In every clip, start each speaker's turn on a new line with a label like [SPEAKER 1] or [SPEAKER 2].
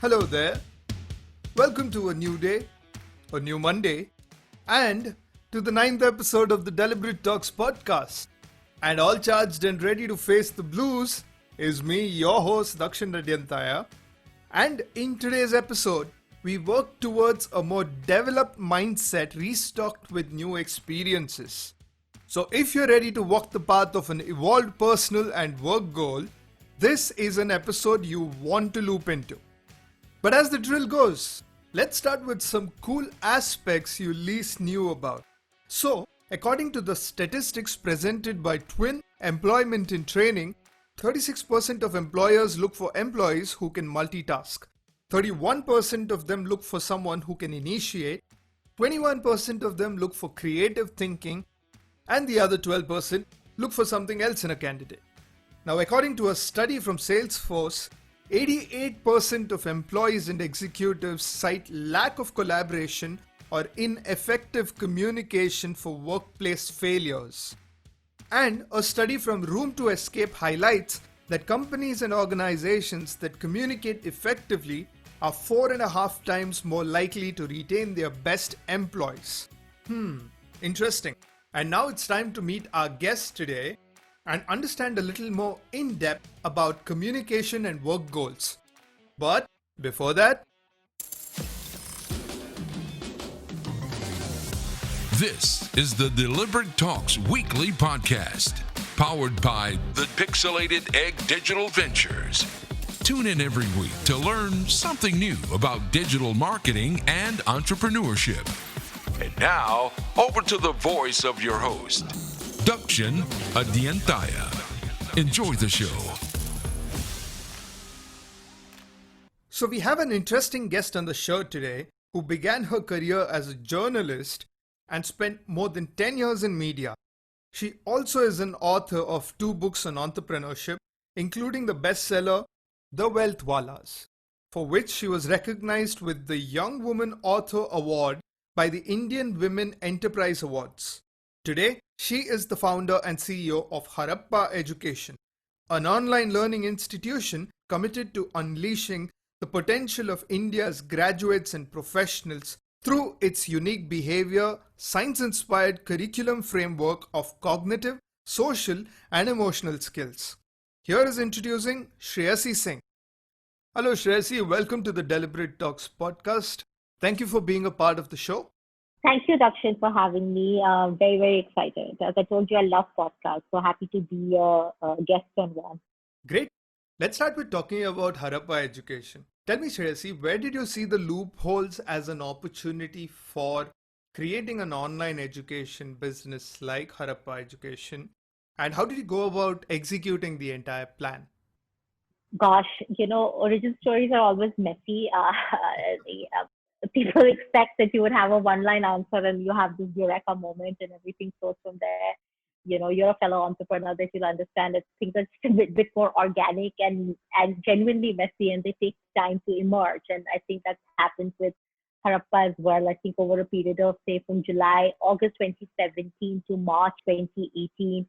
[SPEAKER 1] Hello there. Welcome to a new day, a new Monday, and to the 9th episode of the Deliberate Talks podcast. And all charged and ready to face the blues is me, your host, Dakshin Adyanthaya. And in today's episode, we work towards a more developed mindset restocked with new experiences. So if you're ready to walk the path of an evolved personal and work goal, this is an episode you want to loop into. But as the drill goes, let's start with some cool aspects you least knew about. So, according to the statistics presented by Twin Employment in Training, 36% of employers look for employees who can multitask. 31% of them look for someone who can initiate. 21% of them look for creative thinking. And the other 12% look for something else in a candidate. Now, according to a study from Salesforce, 88% of employees and executives cite lack of collaboration or ineffective communication for workplace failures. And a study from Room to Escape highlights that companies and organizations that communicate effectively are 4.5 times more likely to retain their best employees. Interesting. And now it's time to meet our guest today and understand a little more in depth about communication and work goals. But before that,
[SPEAKER 2] this is the Deliberate Talks Weekly Podcast, powered by the Pixelated Egg Digital Ventures. Tune in every week to learn something new about digital marketing and entrepreneurship. And now, over to the voice of your host, Dakshin Adyanthaya. Enjoy the show.
[SPEAKER 1] So we have an interesting guest on the show today who began her career as a journalist and spent more than 10 years in media. She also is an author of 2 books on entrepreneurship, including the bestseller The Wealth Wallas, for which she was recognized with the Young Woman Author Award by the Indian Women Enterprise Awards. Today, she is the founder and CEO of Harappa Education, an online learning institution committed to unleashing the potential of India's graduates and professionals through its unique behavior, science-inspired curriculum framework of cognitive, social, and emotional skills. Here is introducing Shreyasi Singh. Hello Shreyasi, welcome to the Deliberate Talks podcast. Thank you for being a part of the show.
[SPEAKER 3] Thank you, Dakshin, for having me. Very, very excited. As I told you, I love podcasts, so happy to be a guest on one.
[SPEAKER 1] Great. Let's start with talking about Harappa Education. Tell me, Shreyasi, where did you see the loopholes as an opportunity for creating an online education business like Harappa Education? And how did you go about executing the entire plan?
[SPEAKER 3] Gosh, origin stories are always messy. People expect that you would have a one-line answer and you have this eureka moment and everything flows from there. You're a fellow entrepreneur that you'll understand that things are just a bit more organic and genuinely messy, and they take time to emerge. And I think that's happened with Harappa as well. I think over a period of, say, from August 2017 to March 2018,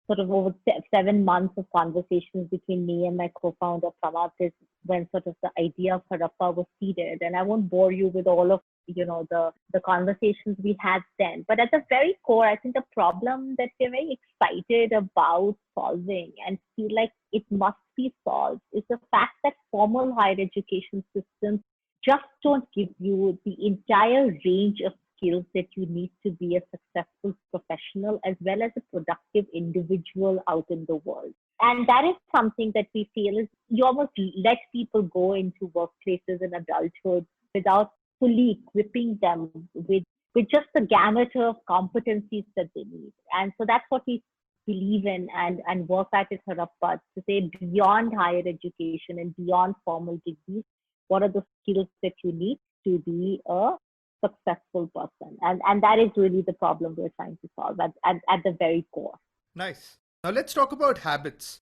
[SPEAKER 3] sort of over 7 months of conversations between me and my co-founder Pramad is when sort of the idea of Harappa was seeded. And I won't bore you with all of the conversations we had then. But at the very core, I think the problem that we're very excited about solving and feel like it must be solved is the fact that formal higher education systems just don't give you the entire range of skills that you need to be a successful professional as well as a productive individual out in the world. And that is something that we feel is you almost let people go into workplaces in adulthood without fully equipping them with just the gamut of competencies that they need. And so that's what we believe in and work at Harappa, to say beyond higher education and beyond formal degrees, what are the skills that you need to be a successful person? And that is really the problem we're trying to solve at the very core.
[SPEAKER 1] Nice. Now let's talk about habits.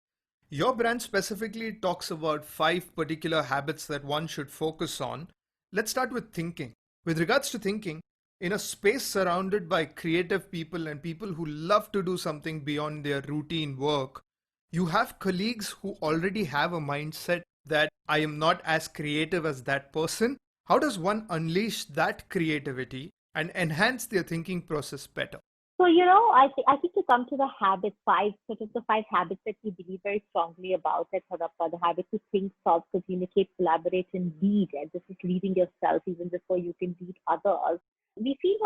[SPEAKER 1] Your brand specifically talks about 5 particular habits that one should focus on. Let's start with thinking. With regards to thinking, in a space surrounded by creative people and people who love to do something beyond their routine work, you have colleagues who already have a mindset that I am not as creative as that person. How does one unleash that creativity and enhance their thinking process better?
[SPEAKER 3] So, I think to come to the habits, the five habits that we believe very strongly about at Harappa, the habit to think, solve, communicate, collaborate, and lead. And this is leading yourself even before you can lead others. We feel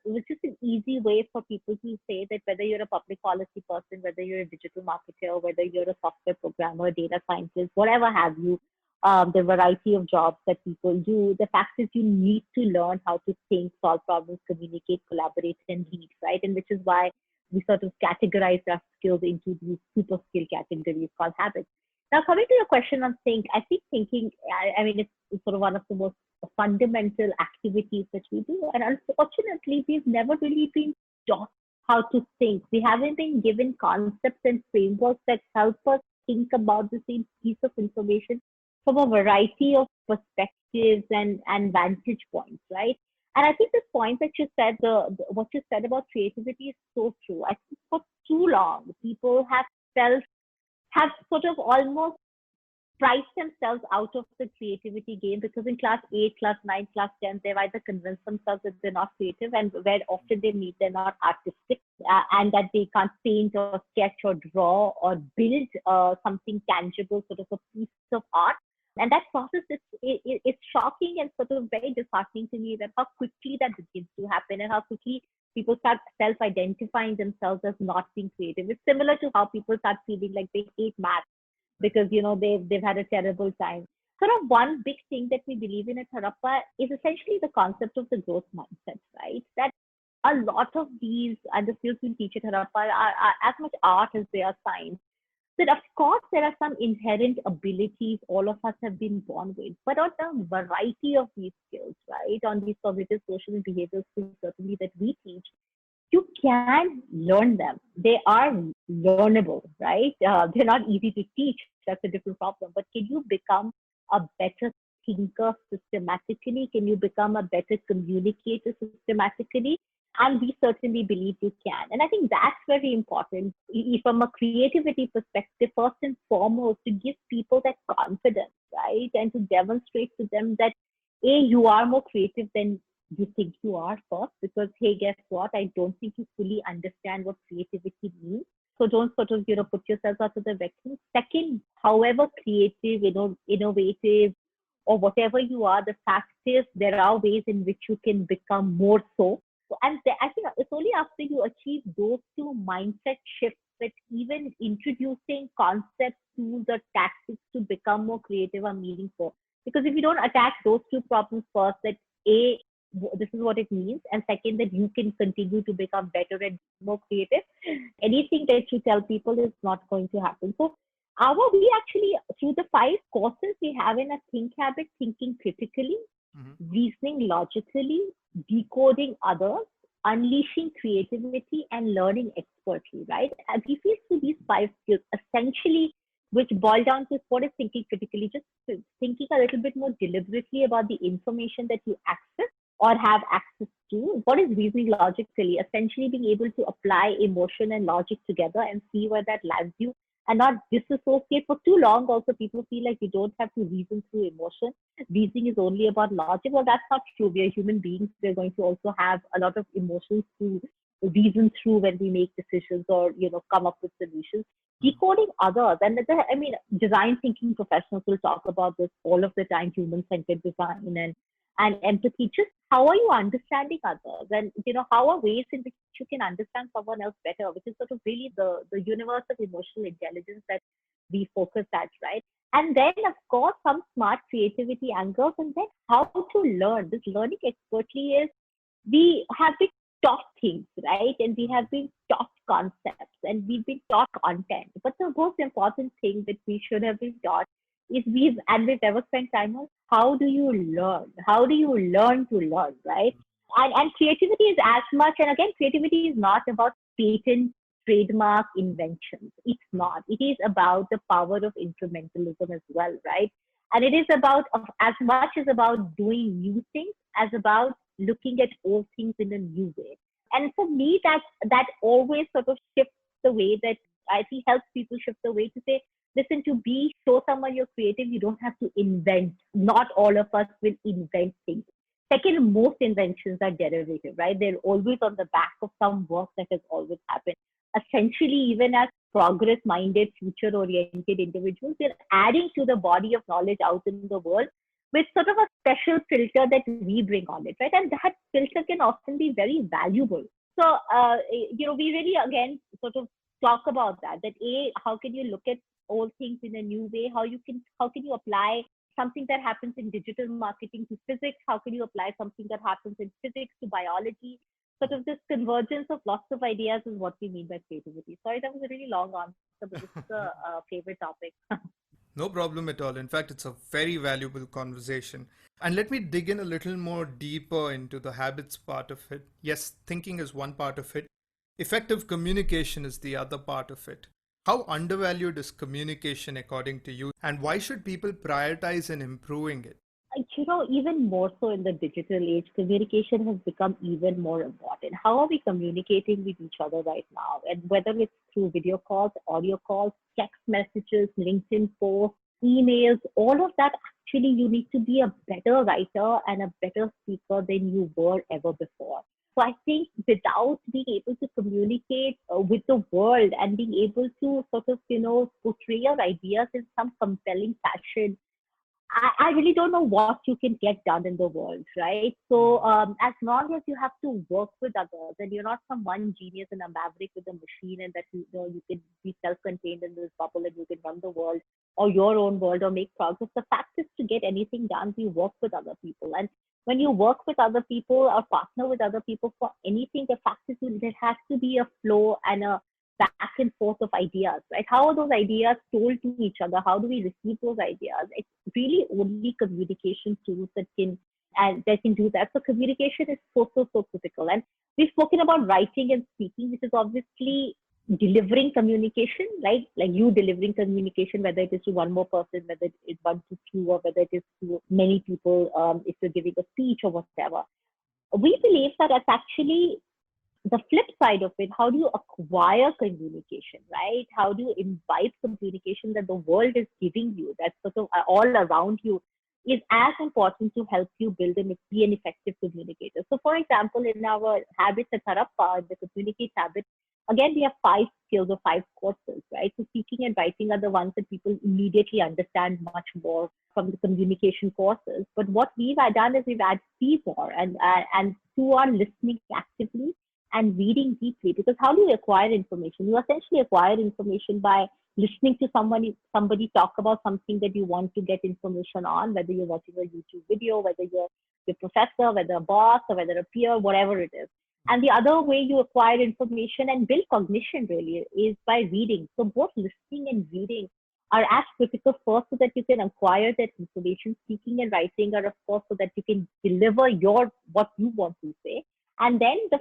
[SPEAKER 3] which is an easy way for people to say that whether you're a public policy person, whether you're a digital marketer, whether you're a software programmer, data scientist, whatever have you, the variety of jobs that people do, the fact is you need to learn how to think, solve problems, communicate, collaborate, and lead, right? And which is why we sort of categorize our skills into these super skill categories called habits. Now, coming to your question on think, I think thinking, I mean, it's sort of one of the most fundamental activities that we do. And unfortunately, we've never really been taught how to think. We haven't been given concepts and frameworks that help us think about the same piece of information from a variety of perspectives and vantage points, right? And I think this point that you said, what you said about creativity is so true. I think for too long, people have sort of almost price themselves out of the creativity game because in class 8, class 9, class 10, they've either convinced themselves that they're not creative and where often they meet, they're not artistic and that they can't paint or sketch or draw or build something tangible, sort of a piece of art. And that process it's shocking and sort of very disheartening to me that how quickly that begins to happen and how quickly people start self-identifying themselves as not being creative. It's similar to how people start feeling like they hate math because they've had a terrible time. Sort of one big thing that we believe in at Harappa is essentially the concept of the growth mindset, right? That a lot of these and the skills we teach at Harappa are as much art as they are science. That of course there are some inherent abilities all of us have been born with, but on the variety of these skills, right? On these cognitive, social, and behavioral skills certainly that we teach, you can learn them. They are learnable, right? They're not easy to teach. That's a different problem. But can you become a better thinker systematically? Can you become a better communicator systematically? And we certainly believe you can. And I think that's very important from a creativity perspective, first and foremost, to give people that confidence, right? And to demonstrate to them that, A, you are more creative than you think you are first, because, hey, guess what? I don't think you fully understand what creativity means. So don't sort of, put yourself out of the vacuum. Second, however creative, innovative, or whatever you are, the fact is there are ways in which you can become more so. And I think it's only after you achieve those two mindset shifts that even introducing concepts, tools, or tactics to become more creative are meaningful. Because if you don't attack those two problems first, that A, this is what it means, and second, that you can continue to become better and more creative, anything that you tell people is not going to happen. So we actually, through the 5 courses we have in a think habit, thinking critically, reasoning logically, decoding others, unleashing creativity, and learning expertly, right? And we feel through these 5 skills, essentially, which boil down to what is thinking critically, just thinking a little bit more deliberately about the information that you access or have access to. What is reasoning logically? Essentially being able to apply emotion and logic together and see where that lands you and not disassociate. For too long, also, people feel like you don't have to reason through emotion. Reasoning is only about logic. Well, that's not true. We are human beings. We're going to also have a lot of emotions to reason through when we make decisions or, come up with solutions. Decoding others. And design thinking professionals will talk about this all of the time, human-centered design and empathy. Just how are you understanding others? And, how are ways in which you can understand someone else better, which is sort of really the universe of emotional intelligence that we focus at, right? And then, of course, some smart creativity angles, and then how to learn. This learning expertly is we have been taught things, right? And we have been taught concepts and we've been taught content. But the most important thing that we should have been taught is we've never spent time on how do you learn? How do you learn to learn, right? And creativity is as much, and again, creativity is not about patent, trademark, inventions. It's not. It is about the power of incrementalism as well, right? And it is about, as much as about doing new things, as about looking at old things in a new way. And for me, that always sort of shifts the way that I think helps people shift the way to say, listen, to show someone you're creative, you don't have to invent. Not all of us will invent things. Second, most inventions are derivative, right? They're always on the back of some work that has always happened. Essentially, even as progress minded, future oriented individuals, they're adding to the body of knowledge out in the world with sort of a special filter that we bring on it, right? And that filter can often be very valuable. So, we really, again, sort of talk about that how can you look at all things in a new way? How can you apply something that happens in digital marketing to physics? How can you apply something that happens in physics to biology? Sort of this convergence of lots of ideas is what we mean by creativity. Sorry, that was a really long answer, but this is a favorite topic.
[SPEAKER 1] No problem at all. In fact, it's a very valuable conversation. And let me dig in a little more deeper into the habits part of it. Yes, thinking is one part of it. Effective communication is the other part of it. How undervalued is communication according to you? And why should people prioritize in improving it?
[SPEAKER 3] Even more so in the digital age, communication has become even more important. How are we communicating with each other right now? And whether it's through video calls, audio calls, text messages, LinkedIn posts, emails, all of that, actually, you need to be a better writer and a better speaker than you were ever before. So I think without being able to communicate with the world and being able to sort of, portray your ideas in some compelling fashion, I really don't know what you can get done in the world, right? So as long as you have to work with others and you're not some one genius and a maverick with a machine, and that you can be self-contained in this bubble and you can run the world or your own world or make progress. The fact is, to get anything done, we work with other people. And when you work with other people or partner with other people for anything, the fact is there has to be a flow and a back and forth of ideas, right? How are those ideas told to each other? How do we receive those ideas? It's really only communication tools that can do that. So communication is so critical. And we've spoken about writing and speaking, which is obviously delivering communication, right? Like you delivering communication, whether it is to one more person, whether it is one to few, or whether it is to many people, if you're giving a speech or whatever. We believe that it's actually the flip side of it. How do you acquire communication, right? How do you invite communication that the world is giving you, that's sort of all around you, is as important to help you build and be an effective communicator. So, for example, in our habits at Harappa, the communicate habit, again, we have 5 skills or 5 courses, right? So speaking and writing are the ones that people immediately understand much more from the communication courses. But what we've done is we've added 3 more, and 2 are listening actively and reading deeply. Because how do you acquire information? You essentially acquire information by listening to somebody talk about something that you want to get information on, whether you're watching a YouTube video, whether you're your professor, whether a boss, or whether a peer, whatever it is. And the other way you acquire information and build cognition really is by reading. So both listening and reading are as critical, first so that you can acquire that information. Speaking and writing are, of course, so that you can deliver what you want to say. And then the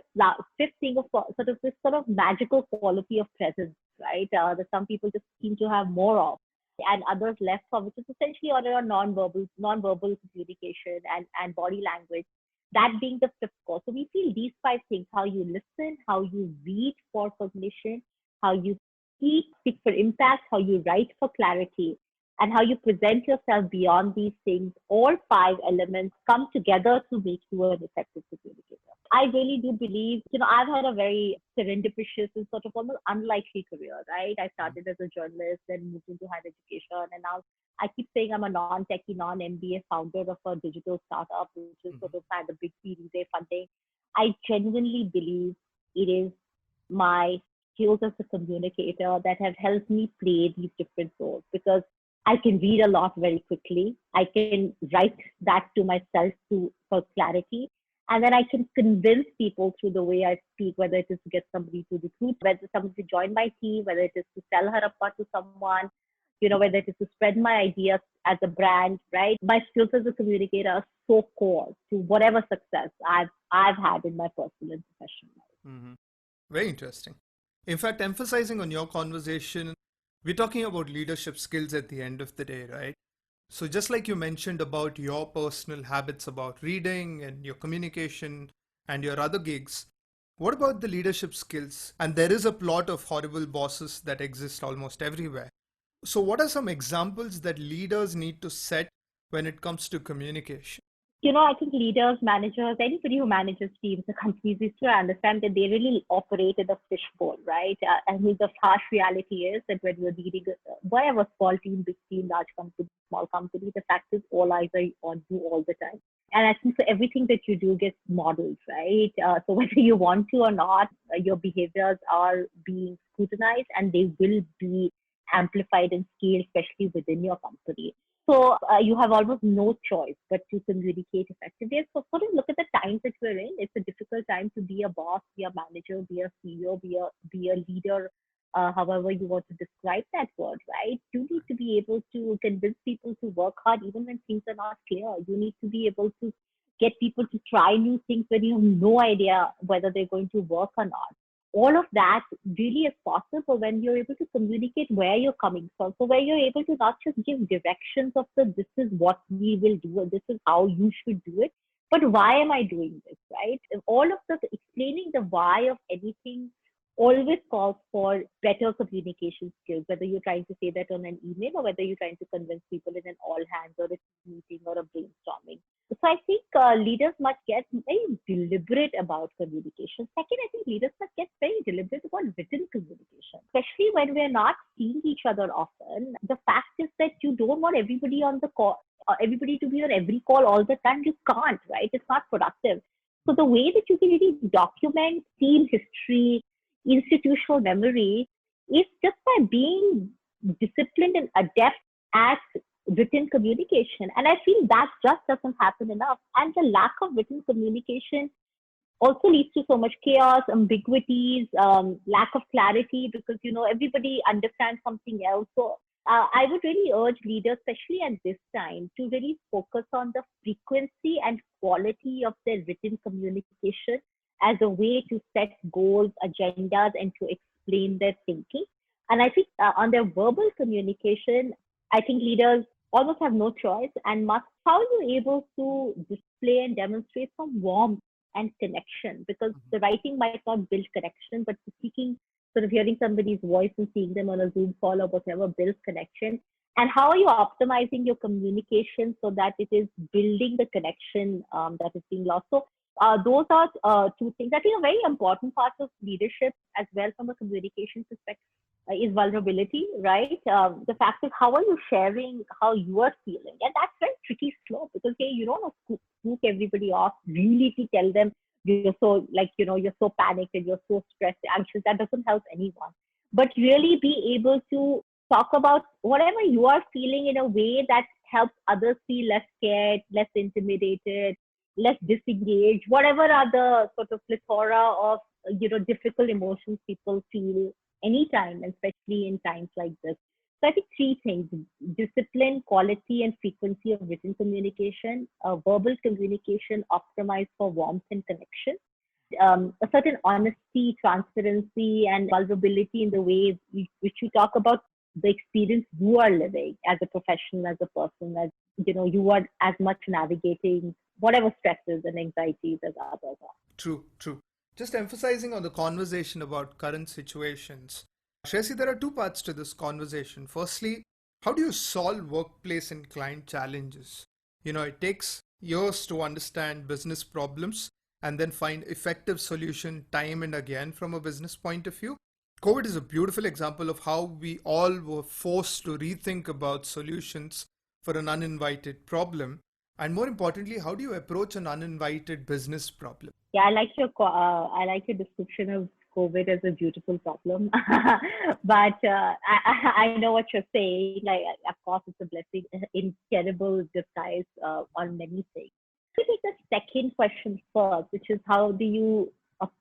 [SPEAKER 3] 5th thing of this sort of magical quality of presence, right? That some people just seem to have more of, and others less of, which is essentially on a non-verbal communication and body language. That being the 5th core. So we feel these 5 things: how you listen, how you read for cognition, how you speak for impact, how you write for clarity, and how you present yourself beyond these things. All 5 elements come together to make you an effective communicator. I really do believe, I've had a very serendipitous and sort of almost unlikely career, right? I started as a journalist, then moved into higher education, and now I keep saying I'm a non-techie, non-MBA founder of a digital startup, which is sort of had a big Series A funding. I genuinely believe it is my skills as a communicator that have helped me play these different roles, because I can read a lot very quickly. I can write that to myself for clarity. And then I can convince people through the way I speak, whether it is to get somebody to recruit, whether somebody to join my team, whether it is to sell Harappa to someone, whether it is to spread my ideas as a brand, right? My skills as a communicator are so core to whatever success I've had in my personal and professional life.
[SPEAKER 1] Mm-hmm. Very interesting. In fact, emphasizing on your conversation, we're talking about leadership skills at the end of the day, right? So just like you mentioned about your personal habits about reading and your communication and your other gigs, what about the leadership skills? And there is a plot of horrible bosses that exist almost everywhere. So, what are some examples that leaders need to set when it comes to communication?
[SPEAKER 3] I think leaders, managers, anybody who manages teams or companies needs to understand that they really operate in a fishbowl, right? I mean, the harsh reality is that when you're leading whatever small team, big team, large company, small company, the fact is all eyes are on you all the time. And I think so everything that you do gets modeled, right? So whether you want to or not, your behaviors are being scrutinized and they will be amplified and scaled, especially within your company. So you have almost no choice but to communicate effectively. So sort of look at the times that we're in. It's a difficult time to be a boss, be a manager, be a CEO, be a leader, however you want to describe that word, right? You need to be able to convince people to work hard even when things are not clear. You need to be able to get people to try new things when you have no idea whether they're going to work or not. All of that really is possible when you're able to communicate where you're coming from. So where you're able to not just give directions of this is what we will do and this is how you should do it, but why am I doing this, right? All of the explaining the why of anything always calls for better communication skills, whether you're trying to say that on an email or whether you're trying to convince people in an all hands or a meeting or a brainstorming. So I think leaders must get very deliberate about communication. Second, I think leaders must get very deliberate about written communication, especially when we're not seeing each other often. The fact is that you don't want everybody on the call, everybody to be on every call all the time. You can't, right? It's not productive. So the way that you can really document team history, institutional memory, is just by being disciplined and adept at written communication. And I feel that just doesn't happen enough. And the lack of written communication also leads to so much chaos, ambiguities, lack of clarity because, everybody understands something else. So I would really urge leaders, especially at this time, to really focus on the frequency and quality of their written communication as a way to set goals, agendas, and to explain their thinking. And I think on their verbal communication, I think leaders almost have no choice and must, how are you able to display and demonstrate some warmth and connection? Because the writing might not build connection, but speaking, sort of hearing somebody's voice and seeing them on a Zoom call or whatever builds connection. And how are you optimizing your communication so that it is building the connection that is being lost? So those are two things. I think a very important part of leadership as well from a communication perspective is vulnerability, right? The fact is, how are you sharing how you are feeling? And that's very tricky slope because, hey, you don't want to spook everybody off, really to tell them you're so, you're so panicked and you're so stressed, anxious. That doesn't help anyone. But really be able to talk about whatever you are feeling in a way that helps others feel less scared, less intimidated, less disengaged, whatever are the sort of plethora of, difficult emotions people feel anytime, especially in times like this. So I think three things: discipline, quality, and frequency of written communication, verbal communication optimized for warmth and connection, a certain honesty, transparency, and vulnerability in the way which you talk about the experience you are living as a professional, as a person, as you are as much navigating whatever stresses and anxieties as others are.
[SPEAKER 1] True, true. Just emphasizing on the conversation about current situations. Shreyasi, there are two parts to this conversation. Firstly, how do you solve workplace and client challenges? It takes years to understand business problems and then find effective solution time and again from a business point of view. COVID is a beautiful example of how we all were forced to rethink about solutions for an uninvited problem. And more importantly, how do you approach an uninvited business problem?
[SPEAKER 3] Yeah, I like your description of COVID as a beautiful problem, but I know what you're saying. Like, of course, it's a blessing in terrible disguise on many things. Let me take the second question first, which is how do you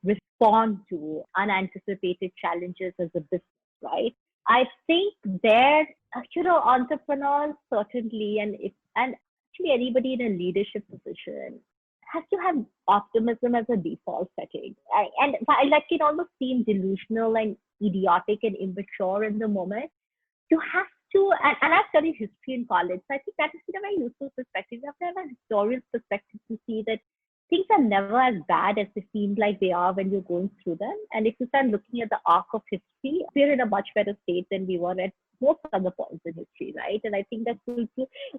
[SPEAKER 3] respond to unanticipated challenges as a business, right? I think there, entrepreneurs certainly, and actually anybody in a leadership position has to have optimism as a default setting. And I can almost seem delusional and idiotic and immature in the moment. You have to, and I've studied history in college, so I think that has been a very useful perspective. You have to have a historian's perspective to see that things are never as bad as they seem like they are when you're going through them. And if you start looking at the arc of history, we're in a much better state than we were at most other points in history, right? And I think that's true,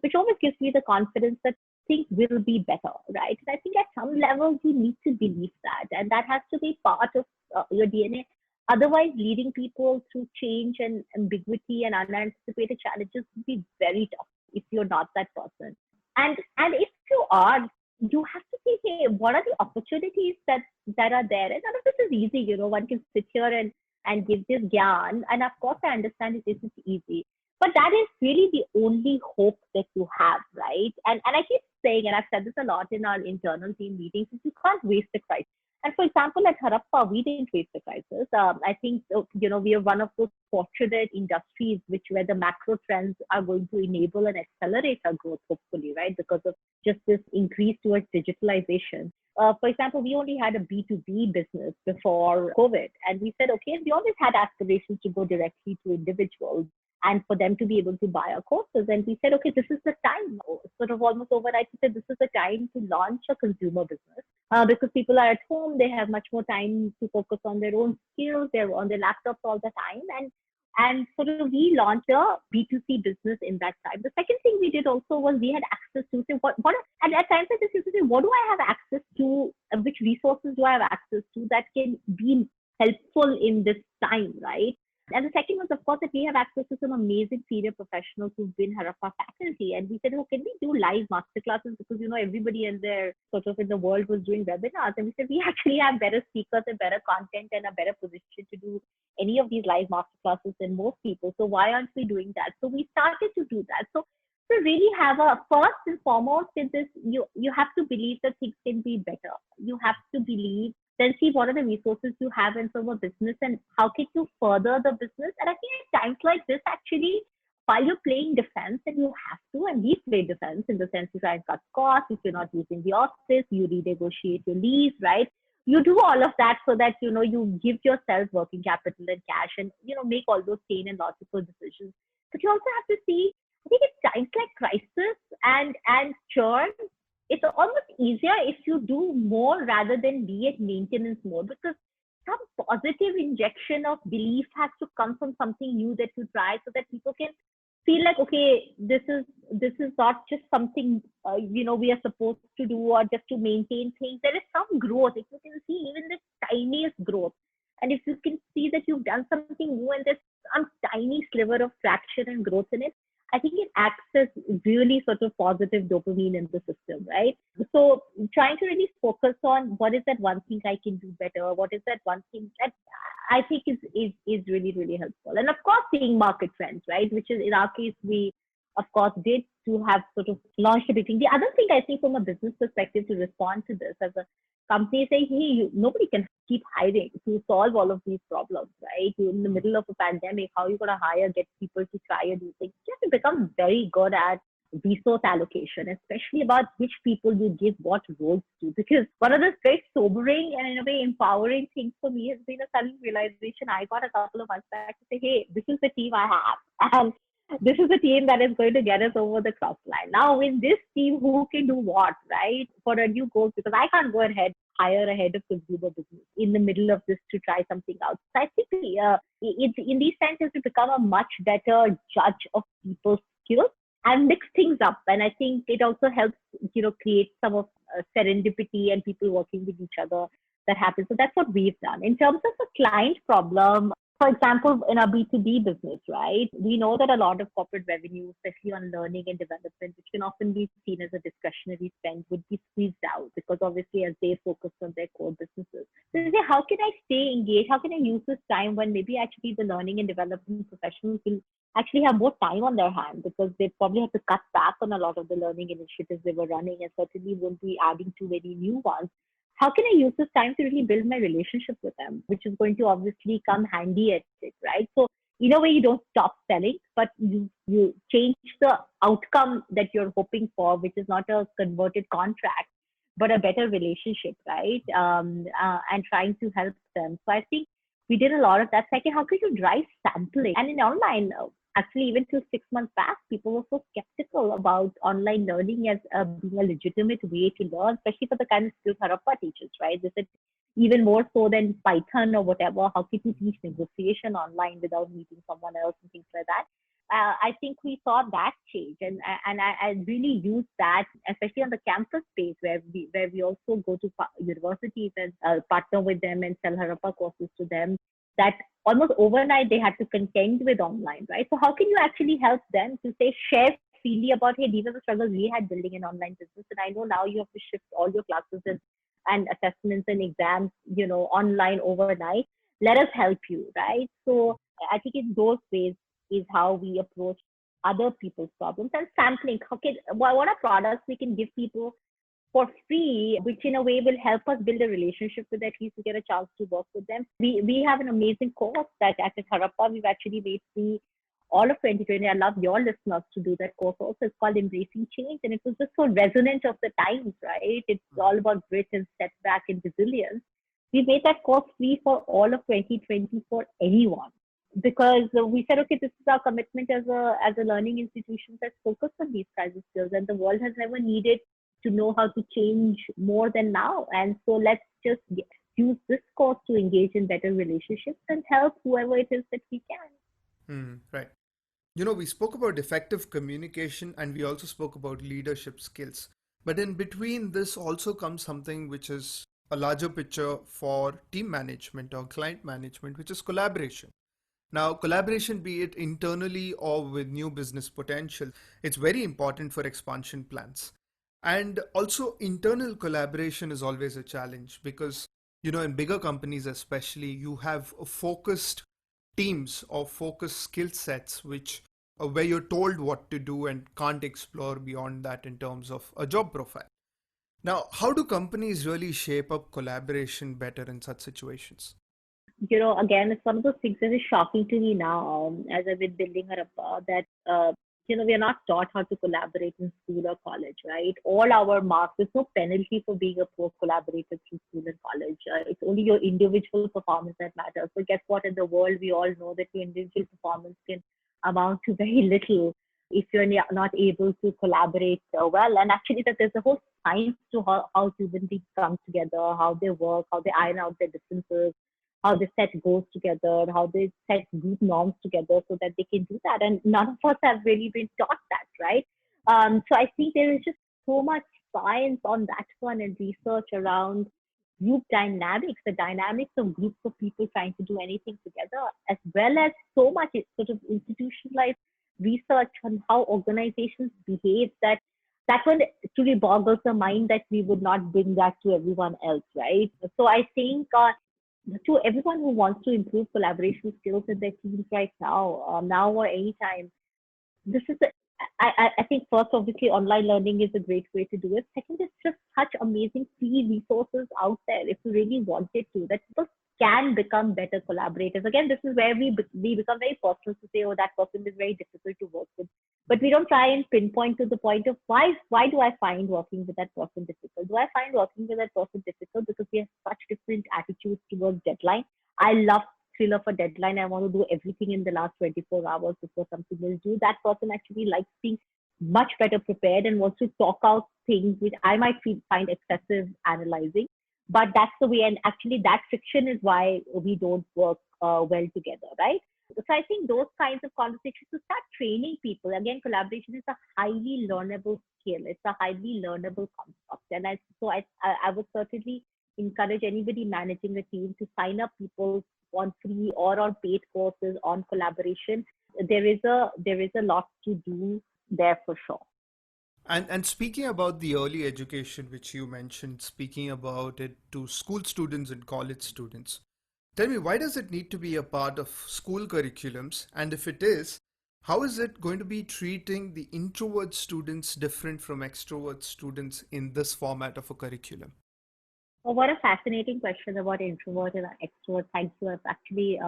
[SPEAKER 3] which always gives me the confidence that things will be better, right? And I think at some level you need to believe that, and that has to be part of your DNA. Otherwise, leading people through change and ambiguity and unanticipated challenges would be very tough if you're not that person. And if you are, you have to see, hey, what are the opportunities that are there? And none of this is easy. One can sit here and give this gyan. And of course, I understand it isn't easy. But that is really the only hope that you have, right? And I keep saying, and I've said this a lot in our internal team meetings, is you can't waste a crisis. And for example, at Harappa, we didn't face the crisis. I think, we are one of those fortunate industries where the macro trends are going to enable and accelerate our growth, hopefully, right? Because of just this increase towards digitalization. For example, we only had a B2B business before COVID. And we said, okay, we always had aspirations to go directly to individuals and for them to be able to buy our courses. And we said, okay, this is the time, sort of almost overnight, we said, this is the time to launch a consumer business because people are at home, they have much more time to focus on their own skills, they're on their laptops all the time. And sort of we launched a B2C business in that time. The second thing we did also was we had access to, say, what and at times like this, you say, what do I have access to? Which resources do I have access to that can be helpful in this time, right? And the second was, of course, that we have access to some amazing senior professionals who've been Harappa faculty. And we said, oh, can we do live masterclasses? Because, everybody in there sort of in the world was doing webinars. And we said, we actually have better speakers and better content and a better position to do any of these live masterclasses than most people. So why aren't we doing that? So we started to do that. So to really have first and foremost in this, you have to believe that things can be better. You have to believe, then see what are the resources you have in from a business and how can you further the business. And I think at times like this, actually, while you're playing defense, and you have to, and we play defense in the sense you try and cut costs. If you're not using the office, you renegotiate your lease, right? You do all of that so that, you give yourself working capital and cash and, make all those sane and logical decisions. But you also have to see, I think at times like crisis and churn, it's almost easier if you do more rather than be at maintenance mode, because some positive injection of belief has to come from something new that you try so that people can feel like, okay, this is not just something, we are supposed to do or just to maintain things. There is some growth. If you can see even the tiniest growth, and if you can see that you've done something new and there's some tiny sliver of traction and growth in it, I think it acts as really sort of positive dopamine in the system, right? So trying to really focus on what is that one thing I can do better? What is that one thing that I think is really, really helpful? And of course, seeing market trends, right? Which is in our case, we of course did to have sort of launched a big thing. The other thing I think from a business perspective to respond to this as a company saying, hey, nobody can keep hiring to solve all of these problems, right? You're in the middle of a pandemic. How are you going to get people to try and do things? You have to become very good at resource allocation, especially about which people you give what roles to. Because one of the very sobering and in a way empowering things for me has been a sudden realization I got a couple of months back to say, hey, this is the team I have. And this is the team that is going to get us over the cross line. Now, in this team, who can do what, right? For a new goal, because I can't go ahead, hire a head of consumer business in the middle of this to try something out. So I think it's in these times to become a much better judge of people's skills and mix things up. And I think it also helps, create some of serendipity and people working with each other that happens. So that's what we've done. In terms of a client problem, for example, in our B2B business, right, we know that a lot of corporate revenue, especially on learning and development, which can often be seen as a discretionary spend, would be squeezed out because obviously as they focus on their core businesses. So how can I stay engaged? How can I use this time when maybe actually the learning and development professionals will actually have more time on their hand because they probably have to cut back on a lot of the learning initiatives they were running and certainly won't be adding too many new ones. How can I use this time to really build my relationship with them, which is going to obviously come handy at it, right? So in a way, you don't stop selling, but you change the outcome that you're hoping for, which is not a converted contract, but a better relationship, right? And trying to help them. So I think we did a lot of that. Second, how could you drive sampling? And in online, actually, even till 6 months back, people were so skeptical about online learning as being a legitimate way to learn, especially for the kind of skills Harappa teaches, right? They said even more so than Python or whatever, how could you teach negotiation online without meeting someone else and things like that? I think we saw that change, and I really used that, especially on the campus space where we also go to universities and partner with them and sell Harappa courses to them. That almost overnight they had to contend with online, right? So how can you actually help them to say share freely about, hey, these are the struggles we had building an online business, and I know now you have to shift all your classes and assessments and exams, online overnight. Let us help you, right? So I think in those ways is how we approach other people's problems and sampling. Okay, what are products we can give people for free, which in a way will help us build a relationship with, at least to get a chance to work with them. We have an amazing course that at Harappa we've actually made free all of 2020. I love your listeners to do that course also. It's called Embracing Change, and it was just so resonant of the times, right? It's all about grit and step back and resilience. We made that course free for all of 2020 for anyone, because we said, okay, this is our commitment as a learning institution that's focused on these kinds of skills, and the world has never needed to know how to change more than now. And so let's just use this course to engage in better relationships and help whoever it is that we can.
[SPEAKER 1] Right. We spoke about effective communication and we also spoke about leadership skills. But in between this also comes something which is a larger picture for team management or client management, which is collaboration. Now, collaboration, be it internally or with new business potential, it's very important for expansion plans. And also, internal collaboration is always a challenge because, in bigger companies especially, you have focused teams or focused skill sets which where you're told what to do and can't explore beyond that in terms of a job profile. Now, how do companies really shape up collaboration better in such situations?
[SPEAKER 3] Again, it's one of those things that is shocking to me now, as I've been building Harappa, that, we are not taught how to collaborate in school or college, right? All our marks, there's no penalty for being a poor collaborator through school and college. It's only your individual performance that matters. So guess what? In the world, we all know that your individual performance can amount to very little if you're not able to collaborate well. And actually, that there's a whole science to how human beings come together, how they work, how they iron out their differences, how they set goals together, how they set group norms together so that they can do that. And none of us have really been taught that, right? So I think there is just so much science on that one and research around group dynamics, the dynamics of groups of people trying to do anything together, as well as so much sort of institutionalized research on how organizations behave, that one truly boggles the mind that we would not bring that to everyone else, right? So I think to everyone who wants to improve collaboration skills in their teams right now or anytime, this is I think first, obviously, online learning is a great way to do it. Second, it's just such amazing free resources out there if you really wanted to, that people can become better collaborators. Again, this is where we become very personal to say, oh, that person is very difficult to work with. But we don't try and pinpoint to the point of why do I find working with that person difficult? Do I find working with that person difficult because we have such different attitudes towards deadline? I love thrill of a deadline. I want to do everything in the last 24 hours before something is due. That person actually likes being much better prepared and wants to talk out things which I might find excessive analyzing. But that's the way, and actually that friction is why we don't work well together, right? So I think those kinds of conversations to start training people. Again, collaboration is a highly learnable skill. It's a highly learnable concept, and I would certainly encourage anybody managing a team to sign up people on free or on paid courses on collaboration. There is a lot to do there for sure.
[SPEAKER 1] And speaking about the early education, which you mentioned, speaking about it to school students and college students, tell me, why does it need to be a part of school curriculums? And if it is, how is it going to be treating the introvert students different from extrovert students in this format of a curriculum?
[SPEAKER 3] Well, what a fascinating question about introvert and extrovert. Thank you. I've actually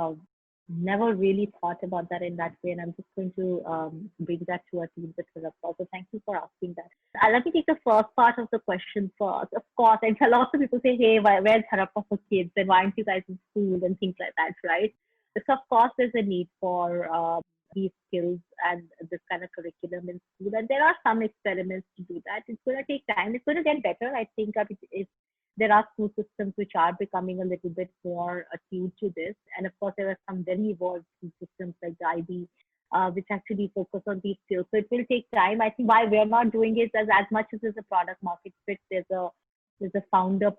[SPEAKER 3] never really thought about that in that way, and I'm just going to bring that to our team with Harappa. So thank you for asking that. Let me take the first part of the question first. Of course, and a lot of people say, hey, where's Harappa for kids? And why aren't you guys in school and things like that, right? So of course, there's a need for these skills and this kind of curriculum in school. And there are some experiments to do that. It's going to take time. It's going to get better. I think there are school systems which are becoming a little bit more attuned to this. And of course, there are some very evolved school systems like the IB which actually focus on these skills. So it will take time. I think why we're not doing it as much as there's a product market fit, there's a founder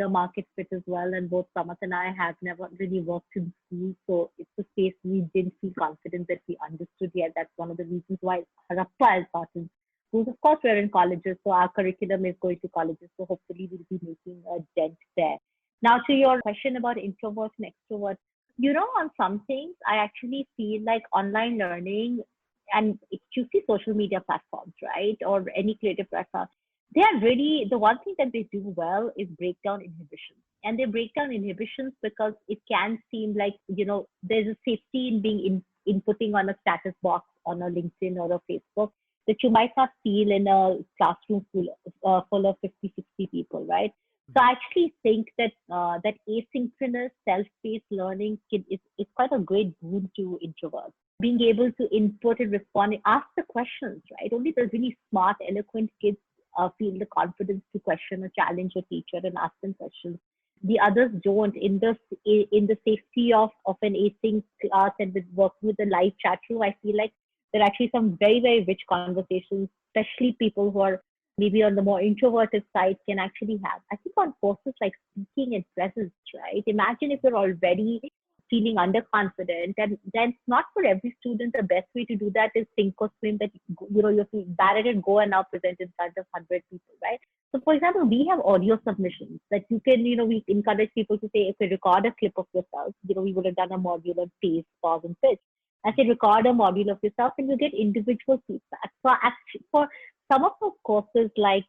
[SPEAKER 3] market fit as well. And both Samat and I have never really worked in school. So it's a space we didn't feel confident that we understood yet. That's one of the reasons why Harappa is not in schools. Of course, we're in colleges, so our curriculum is going to colleges. So hopefully we'll be making a dent there. Now to your question about introvert and extrovert, on some things, I actually feel like online learning, and if you see social media platforms, right, or any creative platform, they are really, the one thing that they do well is break down inhibitions. And they break down inhibitions because it can seem like, there's a safety in being inputting on a status box on a LinkedIn or a Facebook that you might not feel in a classroom full of 50, 60 people, right? So I actually think that that asynchronous self-paced learning is quite a great boon to introverts. Being able to input and respond, ask the questions, right? Only the really smart, eloquent kids feel the confidence to question or challenge a teacher and ask them questions. The others don't. In the safety of an async class and with working with the live chat room, I feel like there are actually some very, very rich conversations, especially people who are maybe on the more introverted side can actually have. I think on courses like speaking and presence, right? Imagine if you're already feeling underconfident, and then it's not for every student. The best way to do that is sink or swim, that you feel bad at go and now present in front of 100 people, right? So for example, we have audio submissions that you can, we encourage people to say, okay, record a clip of yourself. We would have done a module on pace, pause, and pitch. I say record a module of yourself and you get individual feedback. So actually, for some of those courses like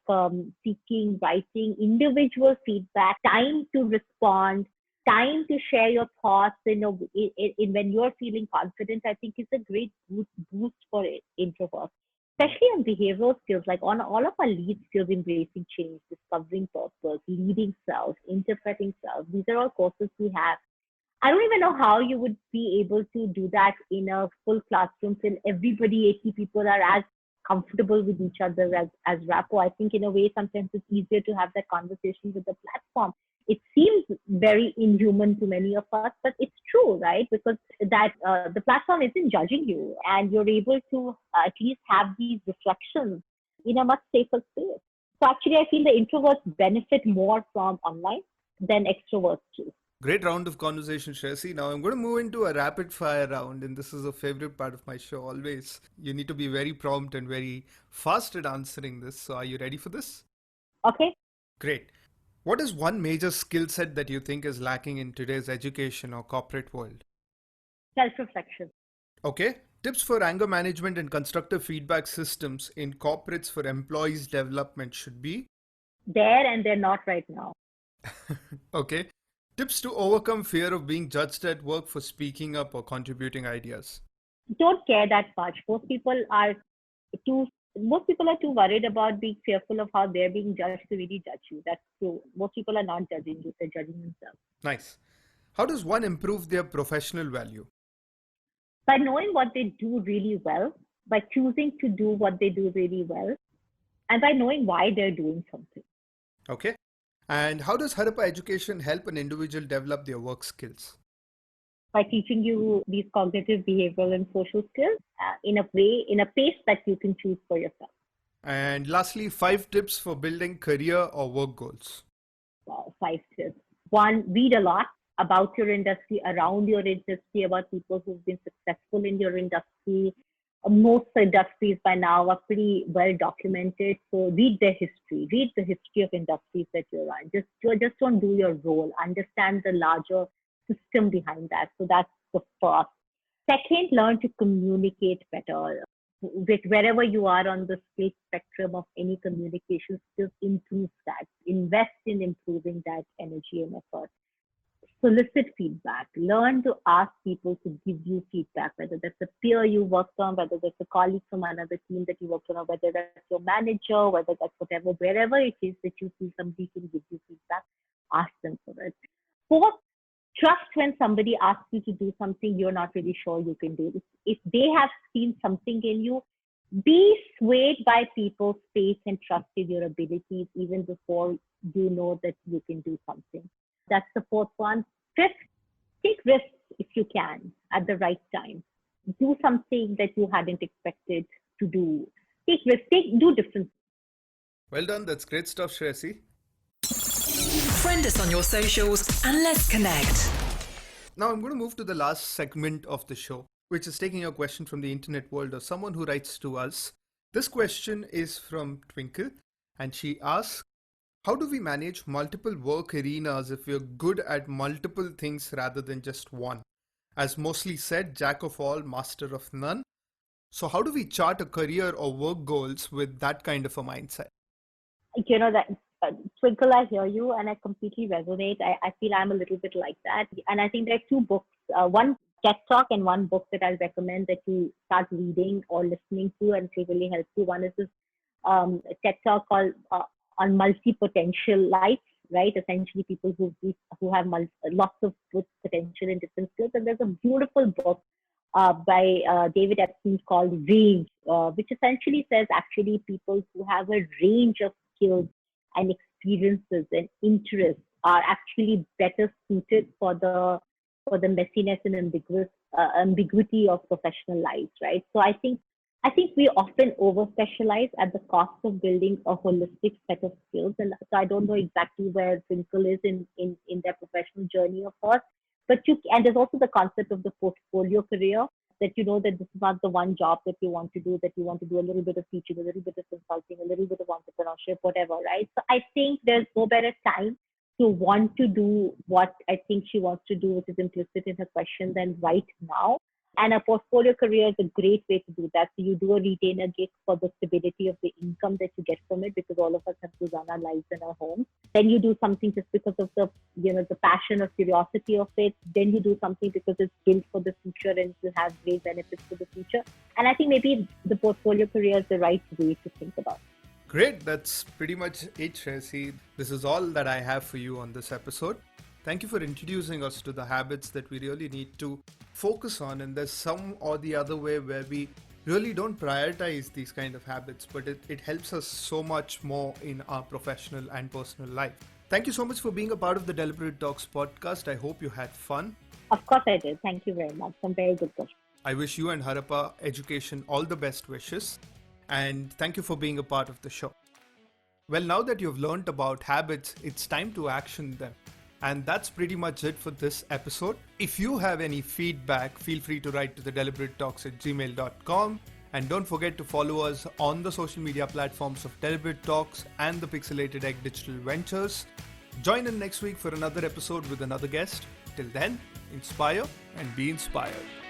[SPEAKER 3] speaking, writing, individual feedback, time to respond, time to share your thoughts in when you're feeling confident, I think is a great boost for introverts, especially on behavioral skills, like on all of our lead skills, embracing change, discovering purpose, leading self, interpreting self. These are all courses we have. I don't even know how you would be able to do that in a full classroom till everybody, 80 people, are as comfortable with each other as rapport. I think in a way, sometimes it's easier to have that conversation with the platform. It seems very inhuman to many of us, but it's true, right? Because the platform isn't judging you, and you're able to at least have these reflections in a much safer space. So actually, I feel the introverts benefit more from online than extroverts do.
[SPEAKER 1] Great round of conversation, Shreyasi. Now I'm going to move into a rapid fire round, and this is a favorite part of my show always. You need to be very prompt and very fast at answering this. So are you ready for this?
[SPEAKER 3] Okay.
[SPEAKER 1] Great. What is one major skill set that you think is lacking in today's education or corporate world?
[SPEAKER 3] Self-reflection.
[SPEAKER 1] Okay. Tips for anger management and constructive feedback systems in corporates for employees' development should be?
[SPEAKER 3] There and they're not right now.
[SPEAKER 1] Okay. Tips to overcome fear of being judged at work for speaking up or contributing ideas.
[SPEAKER 3] Don't care that much. Most people are too worried about being fearful of how they're being judged to really judge you. That's true. Most people are not judging you, they're judging themselves.
[SPEAKER 1] Nice. How does one improve their professional value?
[SPEAKER 3] By knowing what they do really well, by choosing to do what they do really well, and by knowing why they're doing something.
[SPEAKER 1] Okay. And how does Harappa Education help an individual develop their work skills?
[SPEAKER 3] By teaching you these cognitive, behavioral, and social skills in a pace that you can choose for yourself.
[SPEAKER 1] And lastly, 5 tips for building career or work goals.
[SPEAKER 3] 5 tips. 1, read a lot about your industry, around your industry, about people who've been successful in your industry. Most industries by now are pretty well documented. So read their history. Read the history of industries that you're on. Just don't do your role. Understand the larger system behind that. So that's the first. Second, learn to communicate better. With wherever you are on the skill spectrum of any communication skills, improve that. Invest in improving that energy and effort. Solicit feedback. Learn to ask people to give you feedback, whether that's a peer you worked on, whether that's a colleague from another team that you worked on, or whether that's your manager, whether that's whatever, wherever it is that you feel somebody can give you feedback, ask them for it. Fourth, trust when somebody asks you to do something you're not really sure you can do. If they have seen something in you, be swayed by people's faith and trust in your abilities even before you know that you can do something. That's the fourth one. Fifth, take risks if you can at the right time. do something that you hadn't expected to do. Take risks, do different.
[SPEAKER 1] Well done. That's great stuff, Shreyasi.
[SPEAKER 4] Friend us on your socials and let's connect.
[SPEAKER 1] Now I'm going to move to the last segment of the show, which is taking a question from the internet world or someone who writes to us. This question is from Twinkle, and she asks, how do we manage multiple work arenas if we're good at multiple things rather than just one? As mostly said, jack of all, master of none. So how do we chart a career or work goals with that kind of a mindset?
[SPEAKER 3] That Twinkle, I hear you and I completely resonate. I feel I'm a little bit like that. And I think there are two books, one TED Talk and one book that I recommend that you start reading or listening to, and it will really help you. One is this TED Talk called on multi-potential life, right? Essentially people who have lots of good potential in different skills. And there's a beautiful book by David Epstein called Range, which essentially says actually people who have a range of skills and experiences and interests are actually better suited for the messiness and ambiguity of professional lives, right? So I think we often over specialize at the cost of building a holistic set of skills. And so I don't know exactly where Twinkle is in their professional journey, of course. But and there's also the concept of the portfolio career, that you know that this is not the one job that you want to do, that you want to do a little bit of teaching, a little bit of consulting, a little bit of entrepreneurship, whatever, right? So I think there's no better time to want to do what I think she wants to do, which is implicit in her question, than right now. And a portfolio career is a great way to do that. So you do a retainer gig for the stability of the income that you get from it, because all of us have to run our lives in our homes. Then you do something just because of the passion or curiosity of it. Then you do something because it's built for the future and will have great benefits for the future. And I think maybe the portfolio career is the right way to think about.
[SPEAKER 1] Great, that's pretty much it, Shreyasi. This is all that I have for you on this episode. Thank you for introducing us to the habits that we really need to focus on, and there's some or the other way where we really don't prioritize these kind of habits, but it helps us so much more in our professional and personal life. Thank you so much for being a part of the Deliberate Talks podcast. I hope you had fun.
[SPEAKER 3] Of course I did. Thank you very much. Some very good questions.
[SPEAKER 1] I wish you and Harappa Education all the best wishes, and thank you for being a part of the show. Well, now that you've learned about habits, it's time to action them. And that's pretty much it for this episode. If you have any feedback, feel free to write to the deliberatetalks@gmail.com. And don't forget to follow us on the social media platforms of Deliberate Talks and the Pixelated Egg Digital Ventures. Join in next week for another episode with another guest. Till then, inspire and be inspired.